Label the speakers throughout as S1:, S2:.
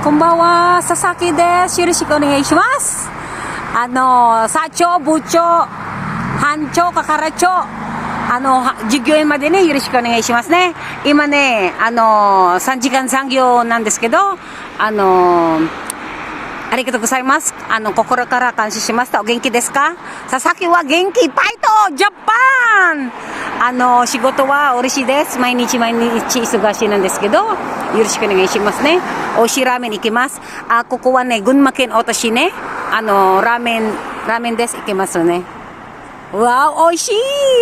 S1: こんばんは、佐々木です。よろしくお願いします。社長、部長、班長、係長、従業員までね、よろしくお願いしますね。今ね、3時間残業なんですけど、ありがとうございます。心から感謝しました。お元気ですか？佐々木は元気いっぱいと、ジャパン！仕事は嬉しいです。毎日忙しいなんですけど、よろしくお願いしますね。美味しいラーメン行きます。ここはね、群馬県太田市ね、ラーメンです。行きますね。わあ、美味しい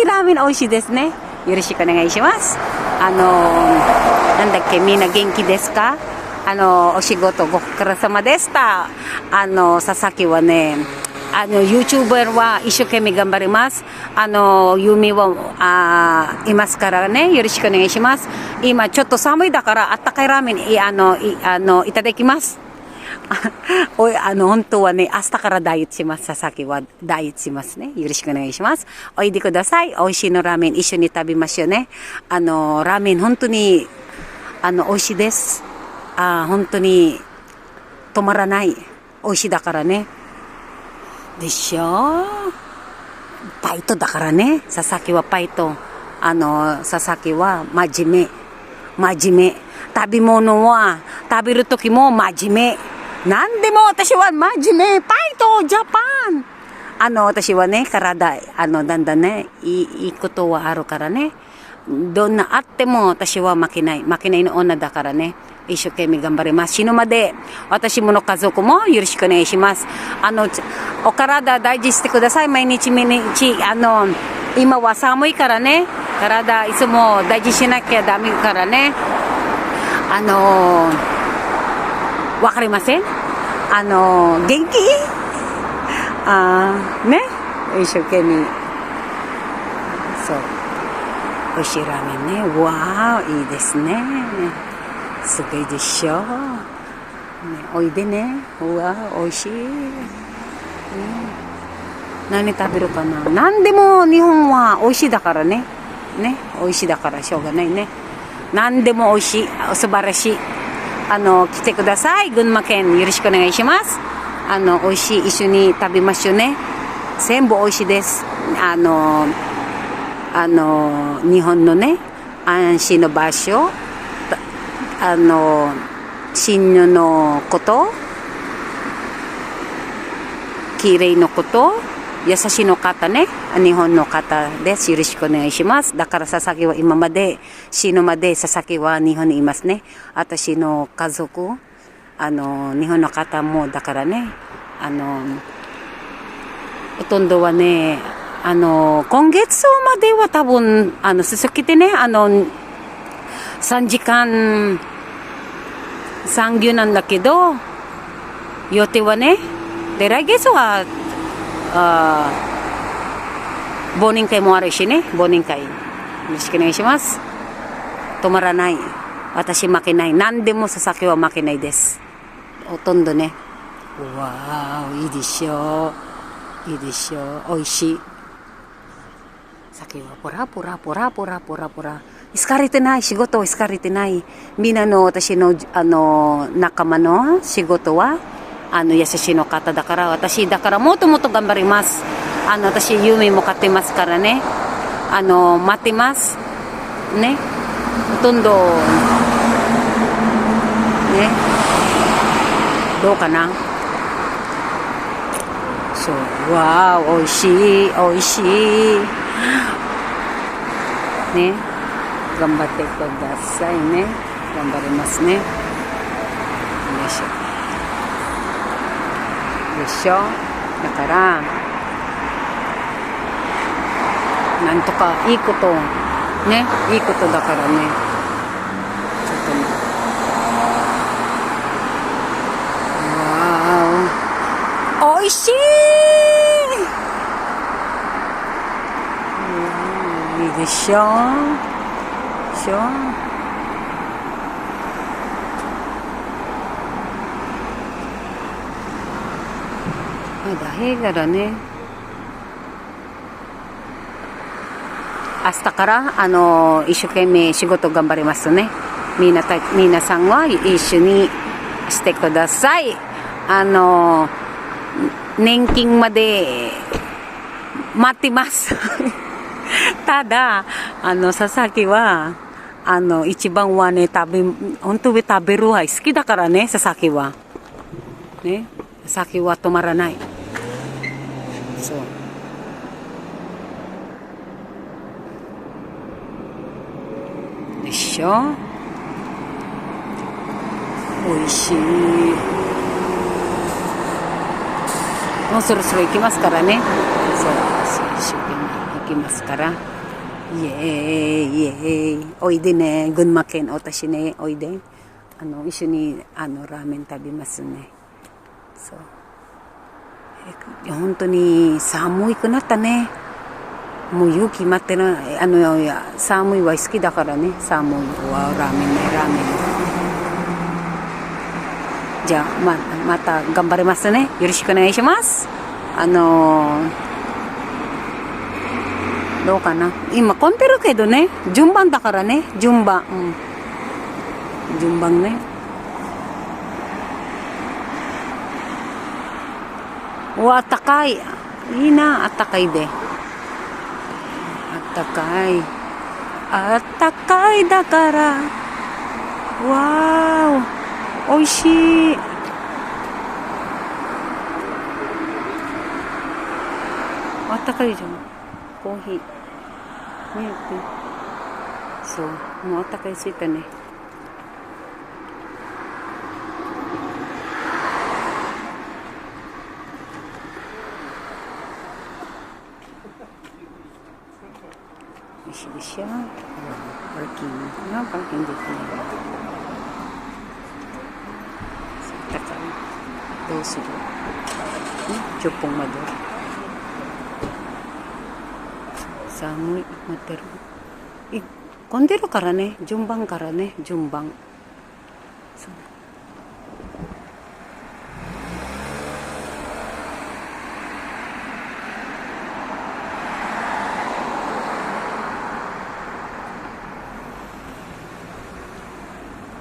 S1: ラーメン美味しいですね。よろしくお願いします。なんだっけ、みんな元気ですか？お仕事ご苦労様でした。佐々木はね、YouTuber は一生懸命頑張ります。夢はいますからね、よろしくお願いします。今ちょっと寒いだからあったかいラーメンいただきます。本当はね、明日からダイエットします。佐々木はダイエットしますね。よろしくお願いします。おいでください。美味しいのラーメン一緒に食べましょうね。ラーメン本当に美味しいです。本当に止まらない。美味しいだからね。でしょ？パイトだからね。佐々木はパイト。佐々木は真面目。食べ物は食べるときも真面目。なんでも私は真面目。パイトジャパン。私はね、体、だんだんね、いいことはあるからね。どんなあっても私は負けないの女だからね。一生懸命頑張ります。死ぬまで私もの家族もよろしくお願いします。お体大事にしてください。毎日今は寒いからね、体いつも大事にしなきゃダメからね。わかりません？元気？ね、一生懸命。そう、美味しいラーメンね。わー、いいですね。すごいでしょ。おいでね。うわ、おいしい。何食べるかな。何でも日本はおいしいだからね。おいしいだからしょうがないね。何でもおいしい。素晴らしい。来てください。群馬県よろしくお願いします。おいしい。一緒に食べましょうね。全部おいしいです。日本のね、安心の場所。信用のこと、きれいのこと、優しいの方ね、日本の方です。よろしくお願いします。だから佐々木は今まで、死ぬまで佐々木は日本にいますね。私の家族、日本の方もだからね、ほとんどはね、今月までは多分、続けてね、3時間残業なんだけど、予定はね、で、来月は、忘年会もあるしね、忘年会。よろしくお願いします。止まらない。私負けない。何でも佐々木は負けないです。ほとんどね。わー、いいでしょう。いいでしょう。おいしい。酒はポラ。疲れてない。仕事は疲れてない。みんなの私の、仲間の仕事は、優しいの方だから、私だからもっともっと頑張ります。私、夢も買ってますからね。待ってます。ね。ほとんど、ね。どうかな？そう。わー、おいしい。ね。頑張ってくださいね。頑張りますね。よいしょ。でしょ。だから、なんとかいいことね、いいことだからね。ちょっとね。わーおいしい。いいでしょ。大変だからね。明日から一生懸命仕事頑張りますね。皆さんは一緒にしてください。年金まで待ってます。ただ、佐々木は、一番はね、本当に食べるは好きだからね、佐々木は。ね、佐々木は止まらない。そう。でしょ？美味しい。もうそろそろ行きますからね。そう、一生懸命行きますから。イエーイ、イエーイ。おいでね、群馬県、私ね、おいで。一緒に、ラーメン食べますね。そう。本当に寒くなったね。もう雪待ってない。寒いは好きだからね。寒いはラーメンね、ラーメン。じゃあ、また頑張りますね。よろしくお願いします。どうかな。今混んでるけどね。順番だからね。順番。順番ね。うわ、あったかい。いいな、あったかいで。あったかい。あったかいだから。わーお。おいしい。あったかいじゃん。コーヒー。ミルク。そう。もうあったかいついたね。よしでしょ。parking dito. Takay. Dosi do. Chupong mado. Samui materu. Kondero kara ne, jumbang kara ne, jumbang. So.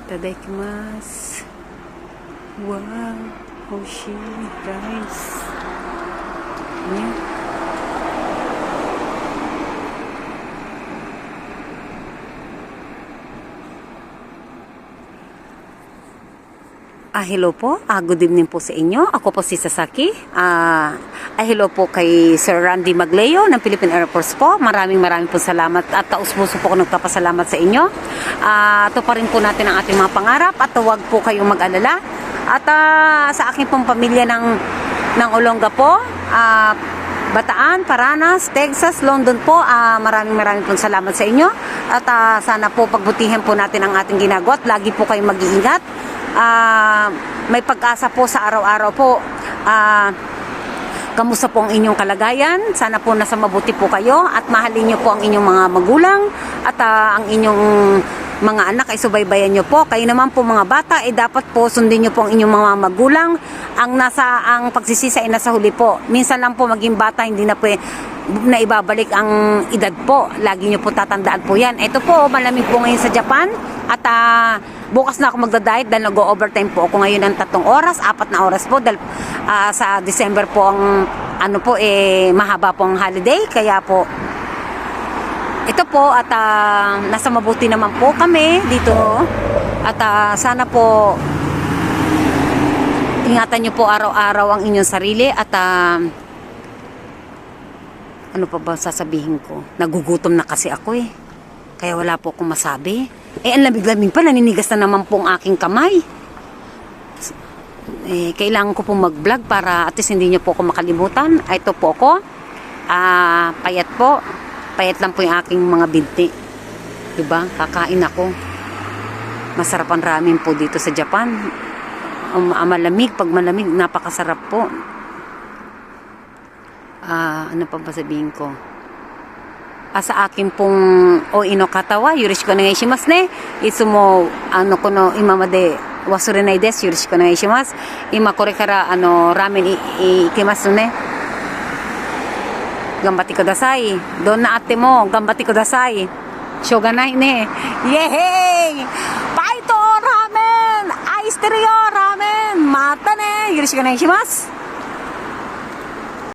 S1: Itadakimasu. Wow, hoshi rice. Yeah. Hello po. Good evening po sa inyo. Ako po si Sasaki. Hello po kay Sir Randy Magleo ng Philippine Air Force po. Maraming po salamat at taus-puso po ako nagpapasalamat sa inyo. Ito pa rin po natin ang ating mga pangarap at huwag po kayong mag-alala. At sa aking pong pamilya ng Olonga po, Bataan, Paranas, Texas, London po, maraming pong salamat sa inyo. At sana po pagbutihin po natin ang ating ginagawa at lagi po kayong mag-iingat. May pag-asa po sa araw-araw po. Kamusta po ang inyong kalagayan? Sana po nasa mabuti po kayo at mahalin niyo po ang inyong mga magulang at ang inyong mga anak ay subaybayan niyo po. Kayo naman po mga bata ay dapat po sundin niyo po ang inyong mga magulang. Ang pagsisisa ay nasa huli po. Minsan lang po maging bata hindi na po na ibabalik ang edad po. Lagi niyo po tatandaan po yan. Ito po, malamig po ngayon sa Japan. At bukas na ako magda-diet dahil nag-overtime po ako ngayon ng 3 oras, 4 na oras po. Dahil sa December po ang mahaba po ang holiday. Kaya po, ito po at nasa mabuti naman po kami dito. At sana po ingatan niyo po araw-araw ang inyong sarili. At ano pa ba sasabihin ko? Nagugutom na kasi ako eh. Kaya wala po akong masabi. Ang lamig-lamig pa, naninigas na naman po ang aking kamay. Kailangan ko po mag-vlog para at least hindi niyo po ako makalimutan. Ito po ako. Payat po. Payat lang po yung aking mga binti. Diba? Kakain ako. Masarap ang ramen po dito sa Japan. Malamig. Pag malamig, napakasarap po. Ano pa ba sabihin ko? Sa akin pong ino katawa, yoroshiku onegaishimasu ne. Itsumo, kono imama de wasurenai desu. Yoroshiku onegaishimasu. Ima kore kara, ramen ikimasu ne. Gambate kudasai. Donna atte mo, gambate kudasai. Shoganai ne. Yehey! Paito ramen! Aishiteru yo, ramen! ろしくお願いします。